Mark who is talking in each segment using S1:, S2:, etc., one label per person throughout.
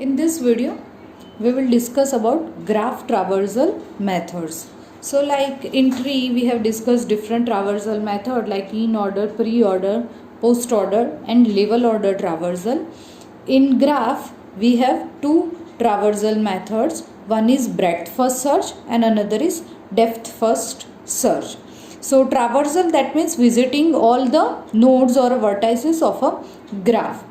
S1: In this video, we will discuss about graph traversal methods. So like in tree, we have discussed different traversal method like in order, pre-order, post-order and level order traversal. In graph, we have two traversal methods. One is breadth first search and another is depth first search. So traversal, that means visiting all the nodes or vertices of a graph.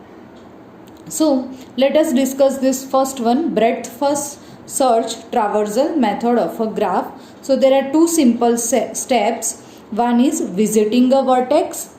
S1: So let us discuss this first one, breadth first search traversal method of a graph. So there are two simple steps. One is visiting a vertex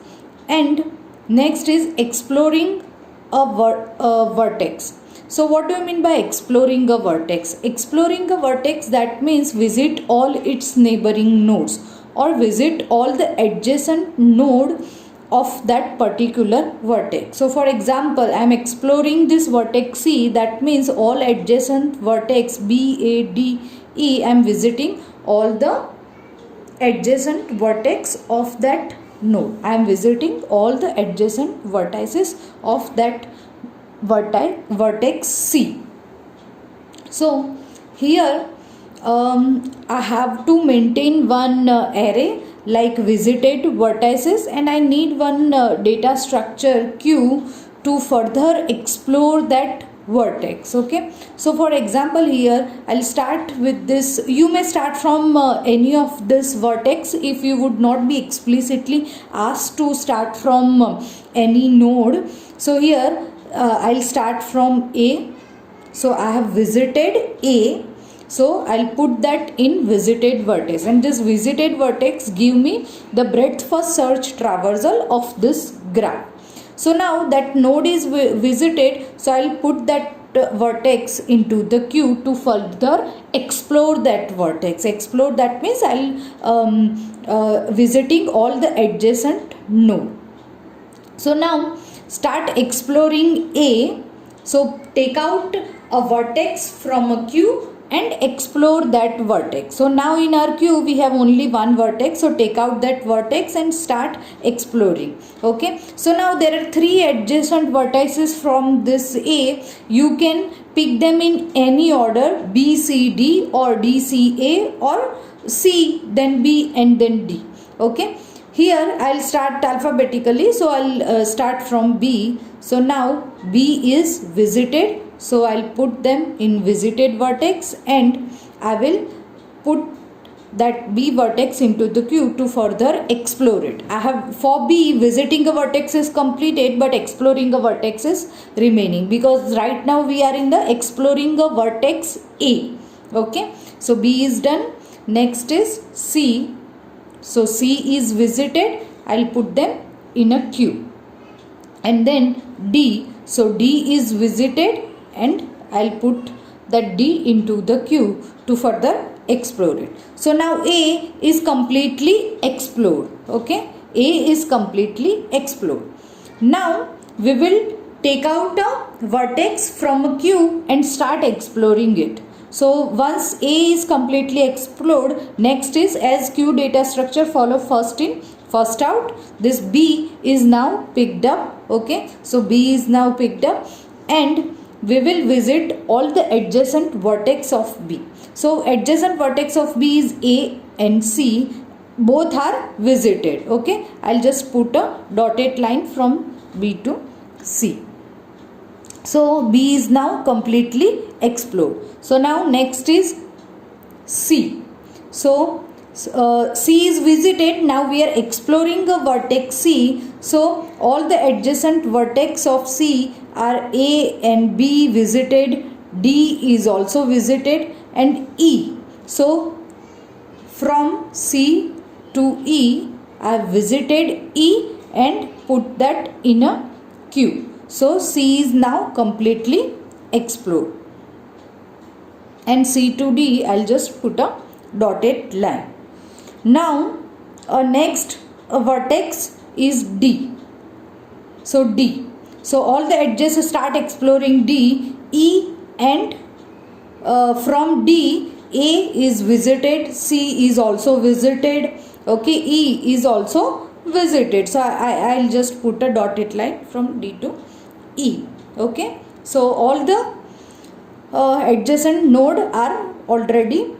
S1: and next is exploring a vertex. So what do you mean by exploring a vertex? Exploring a vertex, that means visit all its neighboring nodes or visit all the adjacent node of that particular vertex. So for example, I am exploring this vertex C, that means all adjacent vertex B, A, D, E, I am visiting all the adjacent vertex of that node. I am visiting all the adjacent vertices of that vertex C. So here I have to maintain one array like visited vertices, and I need one data structure Q to further explore that vertex. Okay, so for example, here I'll start with this. You may start from any of this vertex if you would not be explicitly asked to start from any node. So here I'll start from A. So I have visited A. So I'll put that in visited vertex, and this visited vertex give me the breadth first search traversal of this graph. So now that node is visited, so I'll put that vertex into the queue to further explore that vertex. Explore, that means I'll visiting all the adjacent node. So now start exploring A. So take out a vertex from a queue and explore that vertex. So now in our queue we have only one vertex, so take out that vertex and start exploring. Okay, so now there are three adjacent vertices from this A. You can pick them in any order, B, C, D, or D, C, A, or C, then B and then D. Okay, here I'll start alphabetically, so I'll start from B. So now B is visited, so I'll put them in visited vertex and I will put that B vertex into the queue to further explore it. I have, for B, visiting a vertex is completed but exploring a vertex is remaining, because right now we are in the exploring a vertex A. Okay, so B is done. Next is C. So C is visited, I'll put them in a queue. And then D. So D is visited and I'll put that D into the queue to further explore it. So now A is completely explored. Okay, A is completely explored. Now we will take out a vertex from a queue and start exploring it. So once A is completely explored, next is as queue data structure follow first in first out. This B is now picked up. Okay, so B is now picked up and we will visit all the adjacent vertex of B. So adjacent vertex of B is A and C, both are visited. Okay, I'll just put a dotted line from B to C. So B is now completely explored. So now next is C. So C is visited. Now we are exploring a vertex C. So all the adjacent vertex of C are A and B visited, D is also visited, and E. So from C to E, I have visited E and put that in a queue. So C is now completely explored. And C to D, I'll just put a dotted line. Now next vertex is D. So D. So all the edges start exploring D, E, and from D, A is visited, C is also visited. Okay, E is also visited. So I'll just put a dotted line from D to E. Okay, so all the adjacent node are already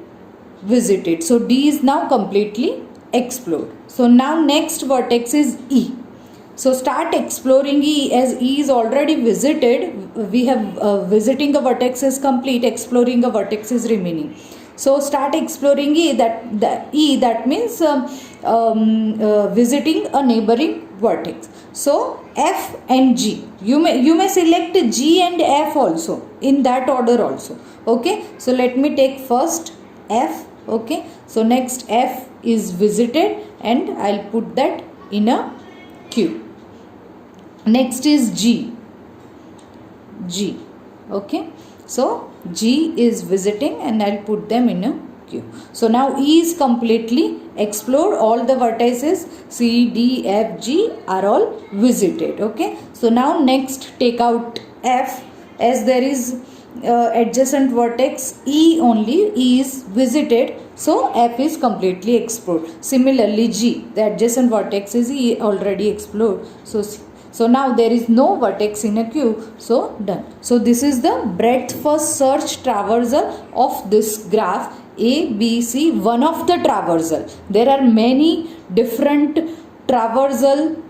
S1: visited. So D is now completely explored. So now next vertex is E. So start exploring E, as E is already visited. We have visiting a vertex is complete, exploring a vertex is remaining. So start exploring E. That means visiting a neighboring vertex. So F and G. You may select G and F also, in that order also. Okay. So let me take first F. Okay. So next F is visited and I'll put that in a queue. Next is G. Okay. So G is visiting and I'll put them in a queue. So now E is completely explored. All the vertices C, D, F, G are all visited. Okay. So now next take out F, as there is adjacent vertex E only. E is visited. So F is completely explored. Similarly G, the adjacent vertex is E already explored. So now there is no vertex in a queue. So done. So this is the breadth first search traversal of this graph A, B, C, one of the traversal. There are many different traversal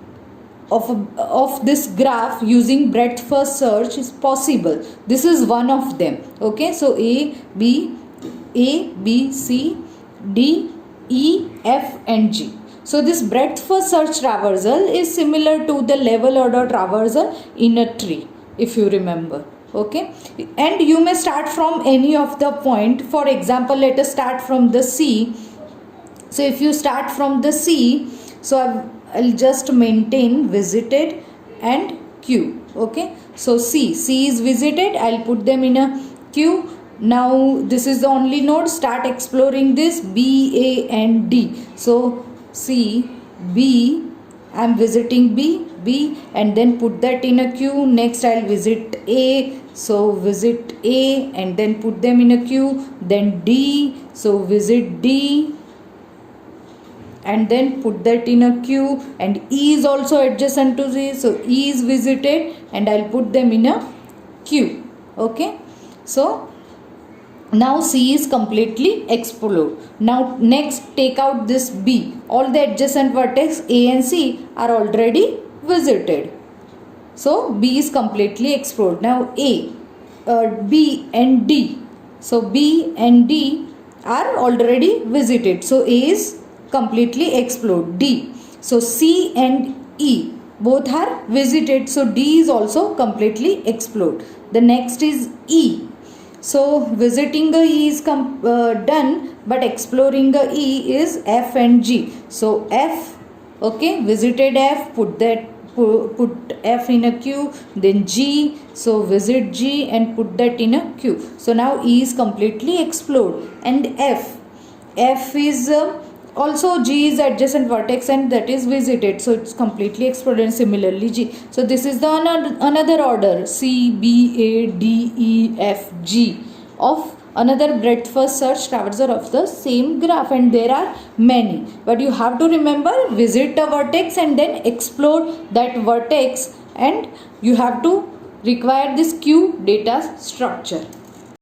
S1: of this graph using breadth first search is possible. This is one of them. Okay. So A, B, C, D, E, F and G. So this breadth first search traversal is similar to the level order traversal in a tree, if you remember. Okay. And you may start from any of the point. For example, let us start from the C. So if you start from the C, so I'll just maintain visited and Q. Okay. So C is visited. I'll put them in a queue. Now this is the only node. Start exploring this B, A and D. So C, B, I am visiting B and then put that in a queue. Next I'll visit A. So visit A and then put them in a queue. Then D. So visit D and then put that in a queue. And E is also adjacent to Z. So E is visited and I'll put them in a queue. Okay. So now C is completely explored. Now next take out this B. All the adjacent vertex A and C are already visited. So B is completely explored. Now A, B and D. So B and D are already visited. So A is completely explored. D. So C and E both are visited. So D is also completely explored. The next is E. So visiting the E is done, but exploring the E is F and G. So F, okay, visited F, put F in a queue. Then G, so visit G and put that in a queue. So now E is completely explored. And F is also G is adjacent vertex and that is visited. So it's completely explored. And similarly G. So this is the another order C, B, A, D, E, F, G of another breadth first search traversal of the same graph. And there are many. But you have to remember, visit a vertex and then explore that vertex. And you have to require this queue data structure.